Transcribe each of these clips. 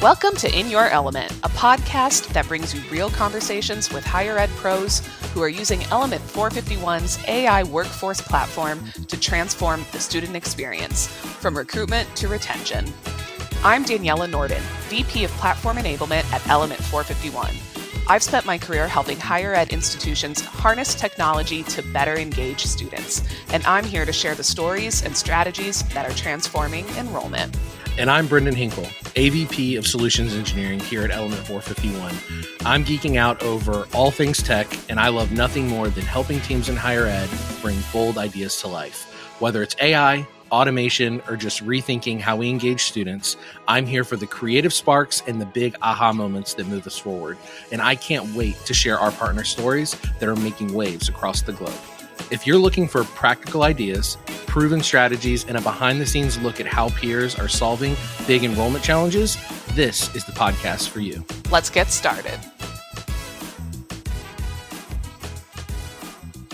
Welcome to In Your Element, a podcast that brings you real conversations with higher ed pros who are using Element 451's AI workforce platform to transform the student experience, from recruitment to retention. I'm Daniella Nordin, VP of Platform Enablement at Element 451. I've spent my career helping higher ed institutions harness technology to better engage students, and I'm here to share the stories and strategies that are transforming enrollment. And I'm Brendan Henkel, AVP of Solutions Engineering here at Element 451. I'm geeking out over all things tech, and I love nothing more than helping teams in higher ed bring bold ideas to life. Whether it's AI, automation, or just rethinking how we engage students, I'm here for the creative sparks and the big aha moments that move us forward. And I can't wait to share our partner stories that are making waves across the globe. If you're looking for practical ideas, proven strategies, and a behind-the-scenes look at how peers are solving big enrollment challenges, this is the podcast for you. Let's get started.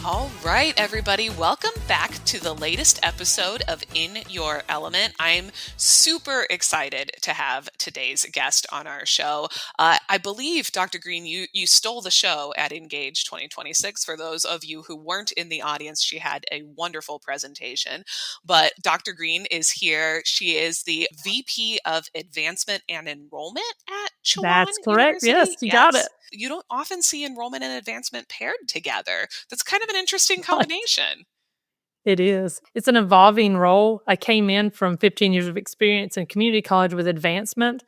All right, everybody, welcome back to the latest episode of In Your Element. I'm super excited to have today's guest on our show. I believe, Dr. Greene, you stole the show at Engage 2026. For those of you who weren't in the audience, she had a wonderful presentation. But Dr. Greene is here. She is the VP of Advancement and Enrollment at Chowan That's correct. University. Yes, you got it. You don't often see enrollment and advancement paired together. That's kind of an interesting combination. It is. It's an evolving role. I came in from 15 years of experience in community college with advancement.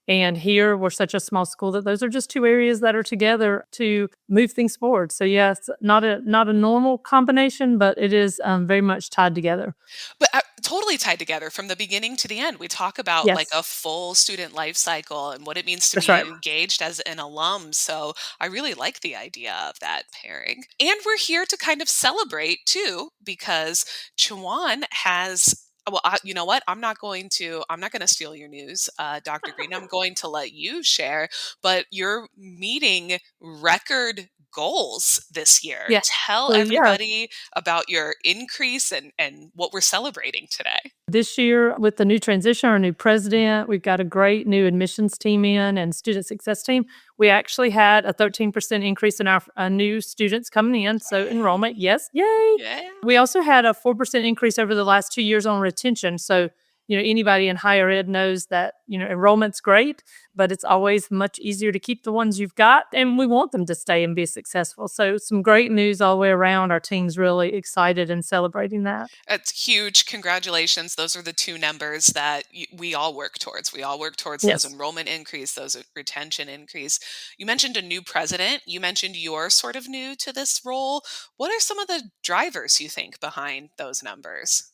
And here we're such a small school that those are just two areas that are together to move things forward. So yes, not a normal combination, but it is very much tied together. But totally tied together from the beginning to the end. We talk about like a full student life cycle and what it means to be engaged as an alum. So I really like the idea of that pairing. And we're here to kind of celebrate too, because Chowan has. Well, you know what? I'm not going to steal your news, Dr. Greene. I'm going to let you share, but you're meeting record goals this year. Yes. Tell everybody about your increase and what we're celebrating today. This year, with the new transition, our new president, we've got a great new admissions team in and student success team. We actually had a 13% increase in our new students coming in. So enrollment, yes, yay. Yeah. We also had a 4% increase over the last 2 years on retention. So, anybody in higher ed knows that, enrollment's great, but it's always much easier to keep the ones you've got. And we want them to stay and be successful. So some great news all the way around. Our team's really excited and celebrating that. That's huge. Congratulations. Those are the two numbers that we all work towards. We all work towards those enrollment increase, those retention increase. You mentioned a new president. You mentioned you're sort of new to this role. What are some of the drivers you think behind those numbers?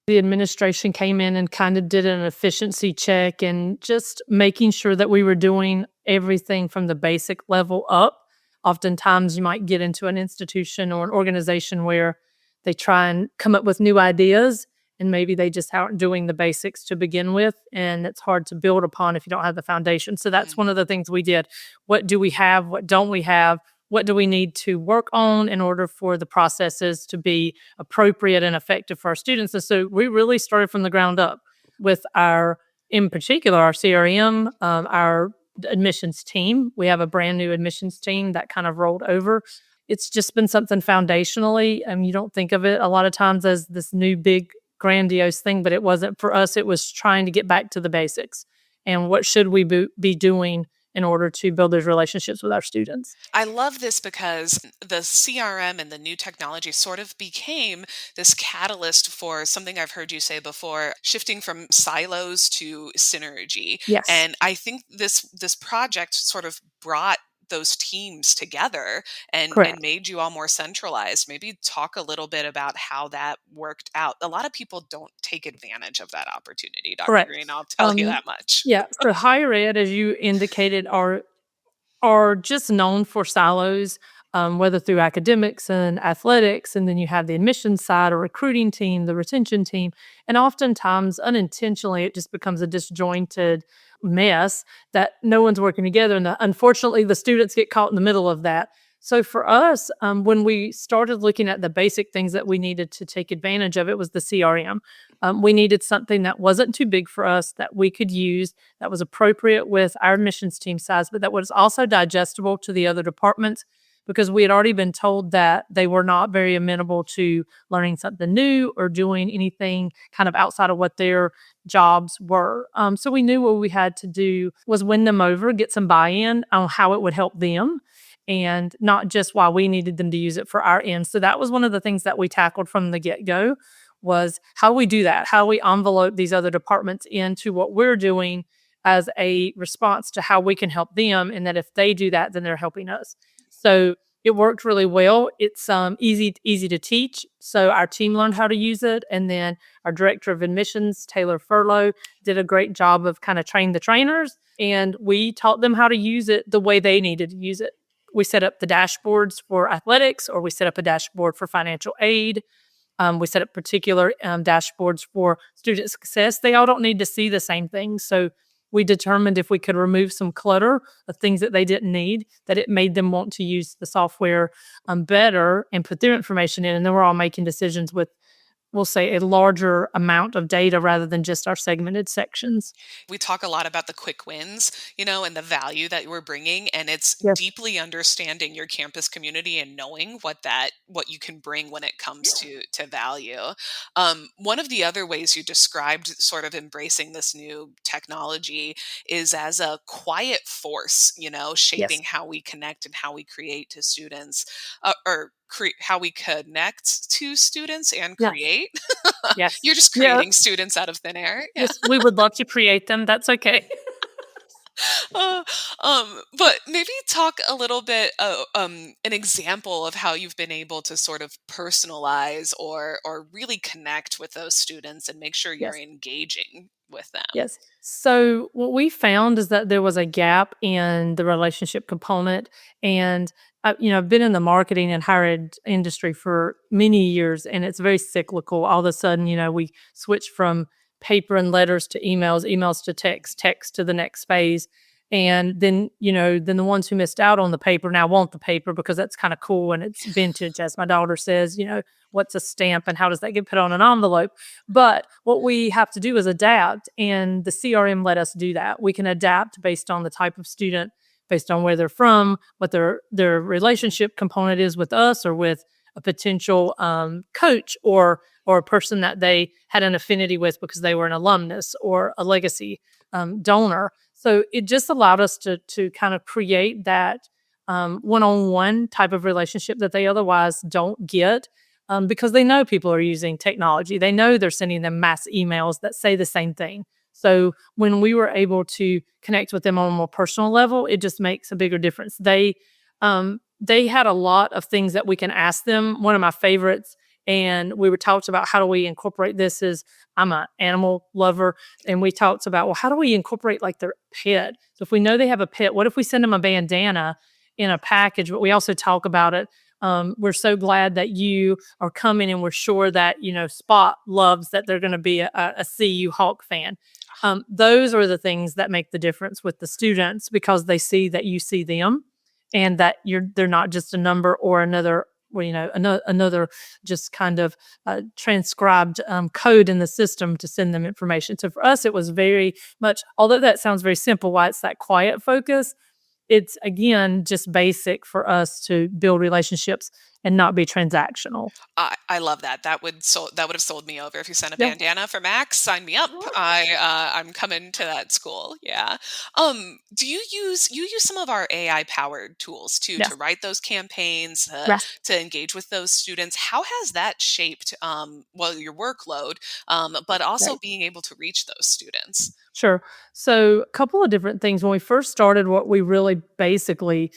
The administration came in and kind of did an efficiency check and just making sure that we were doing everything from the basic level up. Oftentimes you might get into an institution or an organization where they try and come up with new ideas and maybe they just aren't doing the basics to begin with, and it's hard to build upon if you don't have the foundation. So that's one of the things we did. What do we have? What don't we have? What do we need to work on in order for the processes to be appropriate and effective for our students? And so we really started from the ground up with in particular, our CRM, our admissions team. We have a brand new admissions team that kind of rolled over. It's just been something foundationally. You don't think of it a lot of times as this new big grandiose thing, but it wasn't for us. It was trying to get back to the basics and what should we be doing in order to build those relationships with our students. I love this because the CRM and the new technology sort of became this catalyst for something I've heard you say before, shifting from silos to synergy. Yes. And I think this project sort of brought those teams together and made you all more centralized. Maybe talk a little bit about how that worked out. A lot of people don't take advantage of that opportunity, Dr. Greene. I'll tell you that much. Yeah. So higher ed, as you indicated, are just known for silos, whether through academics and athletics, and then you have the admissions side, a recruiting team, the retention team, and oftentimes unintentionally it just becomes a disjointed mess that no one's working together. And unfortunately, the students get caught in the middle of that. So for us, when we started looking at the basic things that we needed to take advantage of, it was the CRM. We needed something that wasn't too big for us, that we could use, that was appropriate with our admissions team size, but that was also digestible to the other departments, because we had already been told that they were not very amenable to learning something new or doing anything kind of outside of what their jobs were. So we knew what we had to do was win them over, get some buy-in on how it would help them, and not just why we needed them to use it for our end. So that was one of the things that we tackled from the get-go, was how we do that, how we envelope these other departments into what we're doing as a response to how we can help them, and that if they do that, then they're helping us. So it worked really well. It's easy to teach. So our team learned how to use it, and then our director of admissions, Taylor Furlow, did a great job of kind of training the trainers, and we taught them how to use it the way they needed to use it. We set up the dashboards for athletics, or we set up a dashboard for financial aid. We set up particular dashboards for student success. They all don't need to see the same thing. So we determined if we could remove some clutter of things that they didn't need, that it made them want to use the software better and put their information in. And then we're all making decisions with, we'll say, a larger amount of data rather than just our segmented sections. We talk a lot about the quick wins, and the value that we're bringing, and it's Yes. deeply understanding your campus community and knowing what you can bring when it comes to value. One of the other ways you described sort of embracing this new technology is as a quiet force, Yes. shaping how we connect and how we create to students, how we connect to students and Yes. create. Yes. You're just Yeah. creating students out of thin air. Yeah. Yes. We would love to create them. That's okay. Uh, but maybe talk a little bit, an example of how you've been able to sort of personalize or really connect with those students and make sure you're Yes. engaging with them. Yes. So what we found is that there was a gap in the relationship component. And, I've been in the marketing and higher ed industry for many years, and it's very cyclical. All of a sudden, we switch from paper and letters to emails, emails to text to the next phase. And then the ones who missed out on the paper now want the paper because that's kind of cool and it's vintage, as my daughter says, what's a stamp and how does that get put on an envelope? But what we have to do is adapt, and the CRM let us do that. We can adapt based on the type of student, based on where they're from, what their relationship component is with us or with a potential coach or a person that they had an affinity with because they were an alumnus or a legacy donor. So it just allowed us to kind of create that one-on-one type of relationship that they otherwise don't get. Because they know people are using technology. They know they're sending them mass emails that say the same thing. So when we were able to connect with them on a more personal level, it just makes a bigger difference. They had a lot of things that we can ask them. One of my favorites, and we were talked about how do we incorporate this, is I'm an animal lover, and we talked about, well, how do we incorporate like their pet? So if we know they have a pet, what if we send them a bandana in a package? But we also talk about it. We're so glad that you are coming, and we're sure that, Spot loves that they're going to be a CU Hawk fan. Those are the things that make the difference with the students, because they see that you see them and that they're not just a number or another, another just kind of transcribed code in the system to send them information. So for us, it was very much, although that sounds very simple, why it's that quiet focus, it's, again, just basic for us to build relationships and not be transactional. I love that. That would have sold me over. If you sent a Yeah. bandana for Max, sign me up. I'm coming to that school. Yeah. Do you use some of our AI powered tools too to Yes. write those campaigns, Yes. to engage with those students? How has that shaped your workload, but also Right. being able to reach those students? Sure. So a couple of different things. When we first started, what we really basically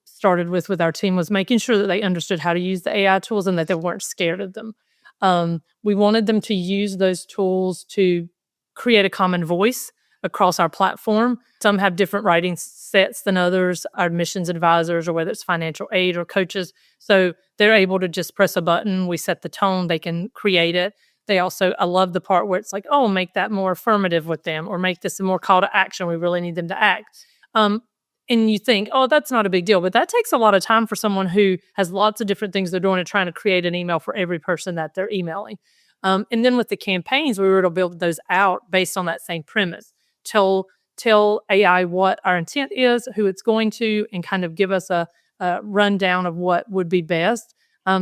started with our team was making sure that they understood how to use the AI tools and that they weren't scared of them. We wanted them to use those tools to create a common voice across our platform. Some have different writing sets than others, our admissions advisors, or whether it's financial aid or coaches. So they're able to just press a button. We set the tone. They can create it. They also, I love the part where it's like, make that more affirmative with them, or make this a more call to action. We really need them to act. And you think, oh, that's not a big deal. But that takes a lot of time for someone who has lots of different things they're doing and trying to create an email for every person that they're emailing. And then with the campaigns, we were able to build those out based on that same premise. Tell AI what our intent is, who it's going to, and kind of give us a rundown of what would be best.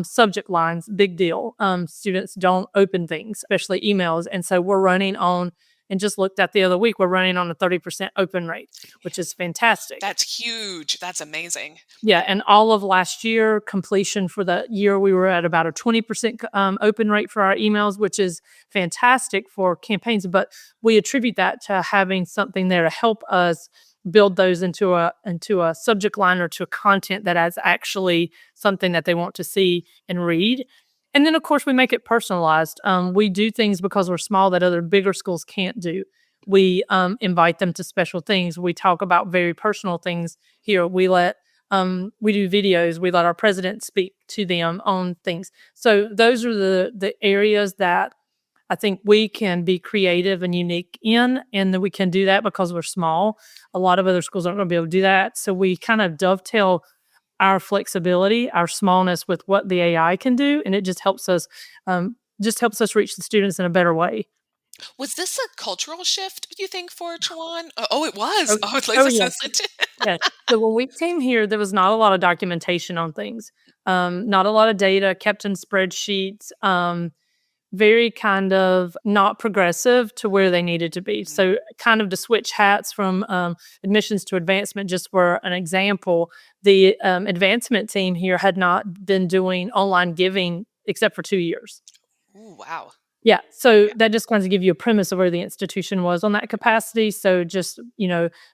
Subject lines, big deal. Students don't open things, especially emails. And so we're running on, and just looked at the other week, we're running on a 30% open rate, which is fantastic. That's huge. That's amazing. Yeah, and all of last year, completion for the year, we were at about a 20% open rate for our emails, which is fantastic for campaigns. But we attribute that to having something there to help us build those into a subject line or to a content that is actually something that they want to see and read. And then, of course, we make it personalized. We do things because we're small that other bigger schools can't do. We invite them to special things. We talk about very personal things here. We do videos. We let our president speak to them on things. So those are the areas that I think we can be creative and unique in, and that we can do that because we're small. A lot of other schools aren't going to be able to do that. So we kind of dovetail our flexibility, our smallness with what the AI can do, and it just helps us reach the students in a better way. Was this a cultural shift, do you think, for Chowan? Oh, it was. Oh, Oh, it's like oh this yes, is yeah. So when we came here, there was not a lot of documentation on things, not a lot of data kept in spreadsheets. Very kind of not progressive to where they needed to be. Mhm. So kind of to switch hats from admissions to advancement, just for an example, the advancement team here had not been doing online giving except for 2 years. Ooh, wow. Yeah, so Yeah. that just kind of give you a premise of where the institution was on that capacity. So just,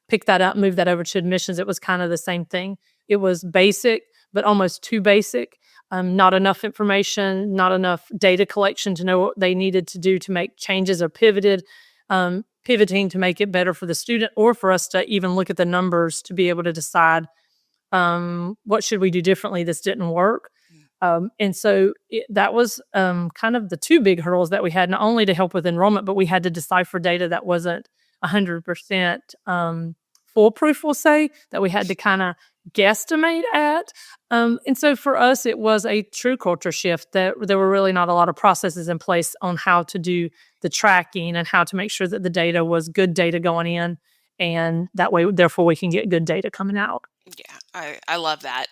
pick that up, move that over to admissions. It was kind of the same thing. It was basic, but almost too basic. Not enough information, not enough data collection to know what they needed to do to make changes or pivoting to make it better for the student or for us to even look at the numbers to be able to decide what should we do differently. This didn't work. Mm. And so that was kind of the two big hurdles that we had, not only to help with enrollment, but we had to decipher data that wasn't 100% foolproof, we'll say, that we had to kind of guesstimate at. And so for us, it was a true culture shift that there were really not a lot of processes in place on how to do the tracking and how to make sure that the data was good data going in. And that way, therefore, we can get good data coming out. Yeah, I love that.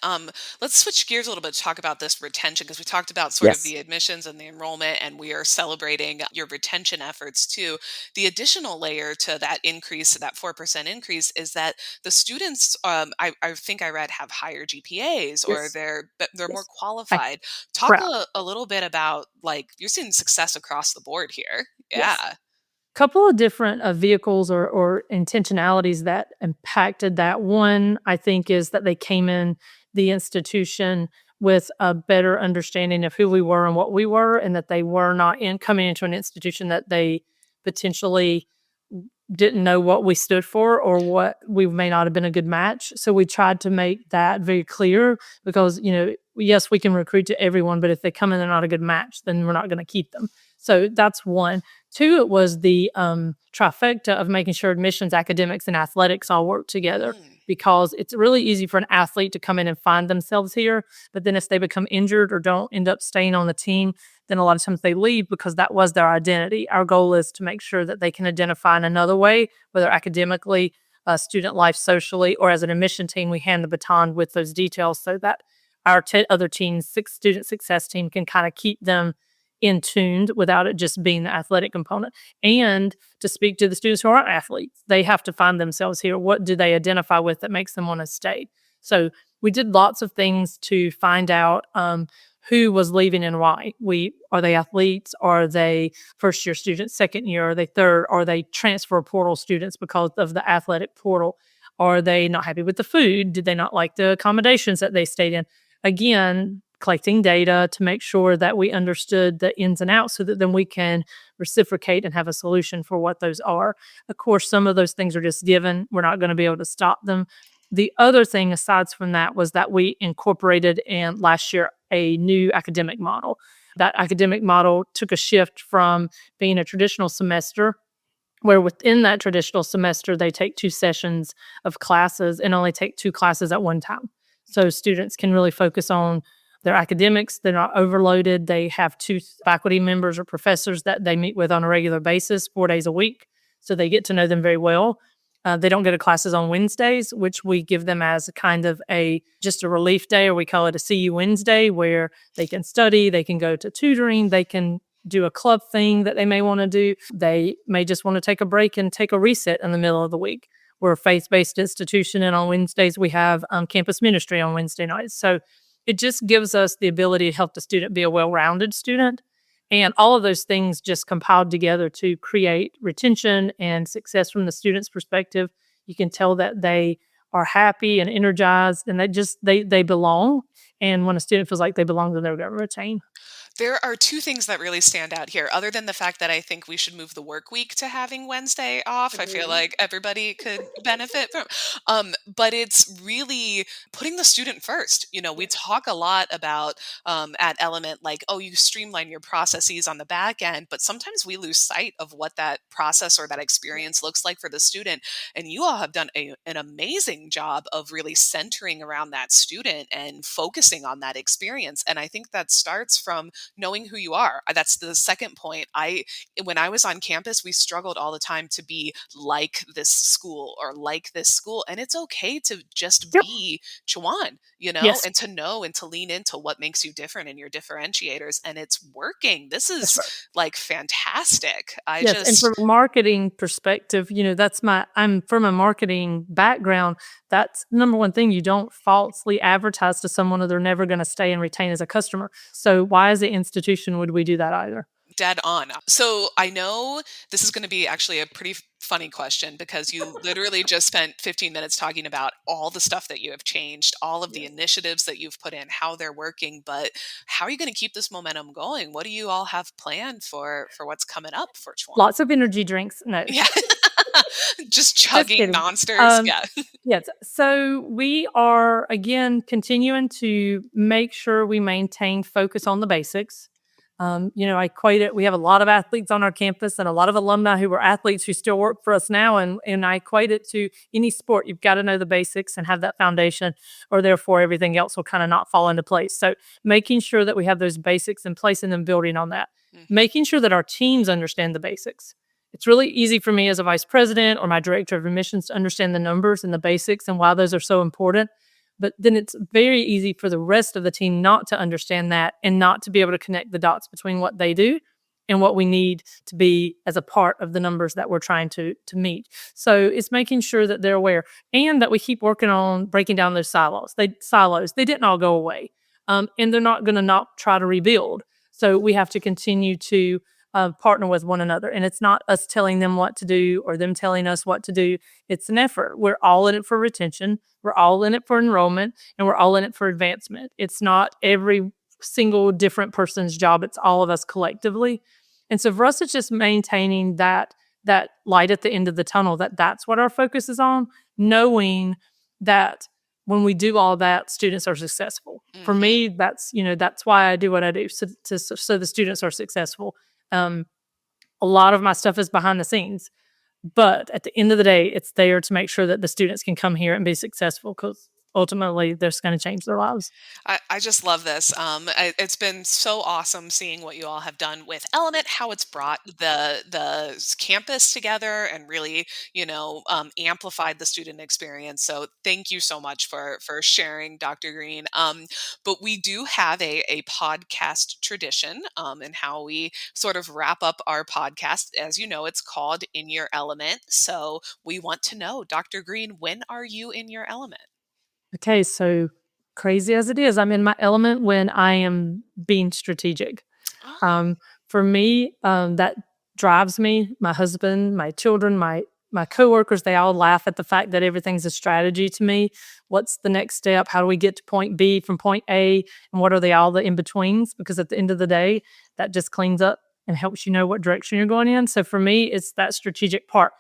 Let's switch gears a little bit to talk about this retention because we talked about sort of Yes. the admissions and the enrollment, and we are celebrating your retention efforts too. The additional layer to that increase, to that 4% increase, is that the students, I think I read, have higher GPAs or Yes. they're more Yes. I qualified. Talk proud. a little bit about like you're seeing success across the board here. Yes. Yeah. Couple of different vehicles or intentionalities that impacted that. One, I think, is that they came in the institution with a better understanding of who we were and what we were, and that they were not coming into an institution that they potentially didn't know what we stood for or what we may not have been a good match. So we tried to make that very clear because, yes, we can recruit to everyone, but if they come in, they're not a good match, then we're not going to keep them. So that's one. Two, it was the trifecta of making sure admissions, academics, and athletics all work together, Mm, because it's really easy for an athlete to come in and find themselves here. But then if they become injured or don't end up staying on the team, then a lot of times they leave because that was their identity. Our goal is to make sure that they can identify in another way, whether academically, student life, socially, or as an admission team, we hand the baton with those details so that our other teams, student success team, can kind of keep them in tuned without it just being the athletic component. And to speak to the students who aren't athletes, they have to find themselves here. What do they identify with that makes them want to stay? So we did lots of things to find out who was leaving and why. Are they athletes? Are they first year students, second year? Are they third? Are they transfer portal students because of the athletic portal? Are they not happy with the food? Did they not like the accommodations that they stayed in? Again, collecting data to make sure that we understood the ins and outs so that then we can reciprocate and have a solution for what those are. Of course, some of those things are just given. We're not going to be able to stop them. The other thing aside from that was that we incorporated in last year a new academic model. That academic model took a shift from being a traditional semester where within that traditional semester, they take 2 sessions of classes and only take 2 classes at one time. So students can really focus on their academics. They're not overloaded. They have 2 faculty members or professors that they meet with on a regular basis, 4 days a week. So they get to know them very well. They don't go to classes on Wednesdays, which we give them as a kind of just a relief day, or we call it a CU Wednesday, where they can study, they can go to tutoring, they can do a club thing that they may want to do. They may just want to take a break and take a reset in the middle of the week. We're a faith-based institution, and on Wednesdays we have campus ministry on Wednesday nights. So it just gives us the ability to help the student be a well-rounded student. And all of those things just compiled together to create retention and success from the student's perspective. You can tell that they are happy and energized, and they belong. And when a student feels like they belong, then they're going to retain. There are two things that really stand out here, other than the fact that I think we should move the work week to having Wednesday off. I feel Agreed. like everybody could benefit from. But it's really putting the student first. You know, we talk a lot about at Element, like, oh, you streamline your processes on the back end, but sometimes we lose sight of what that process or that experience looks like for the student. And you all have done an amazing job of really centering around that student and focusing on that experience. And I think that starts from knowing who you are. That's the second point. When I was on campus, we struggled all the time to be like this school or like this school. And it's okay to just Yep. be Chowan, you know, Yes, and to know and to lean into what makes you different and your differentiators. And it's working. This that's is right. like fantastic. Yes, and from a marketing perspective, I'm from a marketing background. That's the number one thing. You don't falsely advertise to someone that they're never going to stay and retain as a customer. So why as an institution would we do that either? Dead on. So I know this is going to be actually a pretty funny question because you literally just spent 15 minutes talking about all the stuff that you have changed, all of the Yes. initiatives that you've put in, how they're working, but how are you going to keep this momentum going? What do you all have planned for what's coming up for Chuan? Lots of energy drinks. No, Yeah. Just just chugging kidding. monsters. Um, Yeah. yes. So we are again continuing to make sure we maintain focus on the basics. I equate it. We have a lot of athletes on our campus and a lot of alumni who were athletes who still work for us now. And I equate it to any sport. You've got to know the basics and have that foundation, or therefore everything else will kind of not fall into place. So making sure that we have those basics in place and then building on that. Mhm. Making sure that our teams understand the basics. It's really easy for me as a vice president or my director of admissions to understand the numbers and the basics and why those are so important. But then it's very easy for the rest of the team not to understand that and not to be able to connect the dots between what they do and what we need to be as a part of the numbers that we're trying to meet. So it's making sure that they're aware and that we keep working on breaking down those silos. They didn't all go away, and they're not going to not try to rebuild. So we have to continue to partner with one another, and it's not us telling them what to do or them telling us what to do. It's an effort. We're all in it for retention. We're all in it for enrollment, and we're all in it for advancement. It's not every single different person's job. It's all of us collectively. And so for us, it's just maintaining that light at the end of the tunnel, that's what our focus is on, knowing that when we do all that, students are successful. For Mhm. me, that's why I do what I do, so the students are successful. Um, a lot of my stuff is behind the scenes, but at the end of the day, it's there to make sure that the students can come here and be successful because ultimately they're going to change their lives. I just love this. It's been so awesome seeing what you all have done with Element, how it's brought the campus together and really, amplified the student experience. So thank you so much for sharing, Dr. Green. But we do have a podcast tradition, and how we sort of wrap up our podcast. As you know, it's called In Your Element. So we want to know, Dr. Green, when are you in your element? Okay, so crazy as it is, I'm in my element when I am being strategic. Oh. Um, for me, that drives me. My husband, my children, my coworkers, they all laugh at the fact that everything's a strategy to me. What's the next step? How do we get to point B from point A? And what are all the in betweens? Because at the end of the day, that just cleans up and helps you know what direction you're going in. So for me, it's that strategic part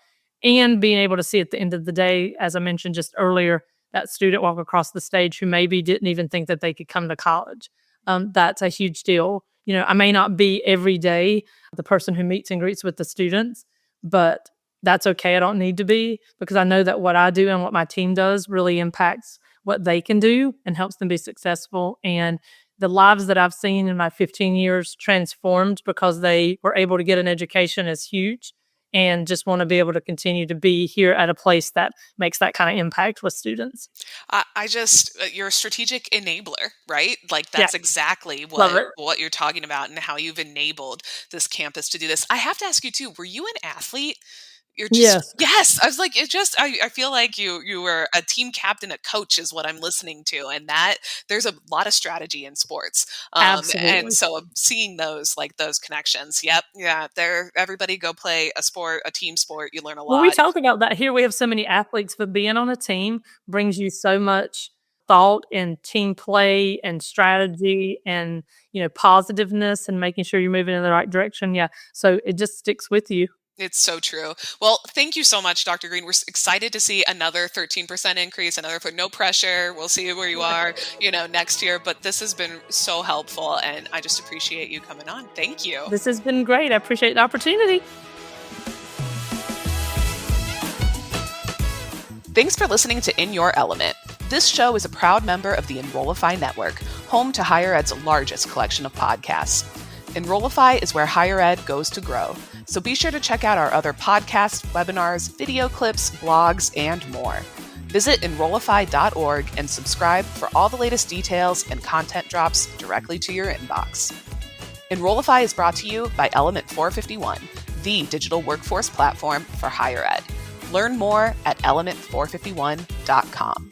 and being able to see at the end of the day, as I mentioned just earlier, that student walk across the stage who maybe didn't even think that they could come to college. That's a huge deal. I may not be every day the person who meets and greets with the students, but that's okay. I don't need to be, because I know that what I do and what my team does really impacts what they can do and helps them be successful. And the lives that I've seen in my 15 years transformed because they were able to get an education is huge, and just want to be able to continue to be here at a place that makes that kind of impact with students. I just you're a strategic enabler, right? Like Yeah, that's exactly love it. what you're talking about and how you've enabled this campus to do this. I have to ask you too, were you an athlete? You're just Yes, yes. I was like, it just I feel like you were a team captain, a coach is what I'm listening to. And that there's a lot of strategy in sports. And absolutely. so seeing those like those connections. Yep. Yeah. There everybody go play a sport, a team sport. You learn a Well, we lot. talk about that here. We have so many athletes, but being on a team brings you so much thought and team play and strategy and, positiveness and making sure you're moving in the right direction. Yeah. So it just sticks with you. It's so true. Well, thank you so much, Dr. Green. We're excited to see another 13% increase, another for no pressure. We'll see where you are, next year. But this has been so helpful, and I just appreciate you coming on. Thank you. This has been great. I appreciate the opportunity. Thanks for listening to In Your Element. This show is a proud member of the Enrollify Network, home to higher ed's largest collection of podcasts. Enrollify is where higher ed goes to grow. So be sure to check out our other podcasts, webinars, video clips, blogs, and more. Visit enrollify.org and subscribe for all the latest details and content drops directly to your inbox. Enrollify is brought to you by Element 451, the digital workforce platform for higher ed. Learn more at element451.com.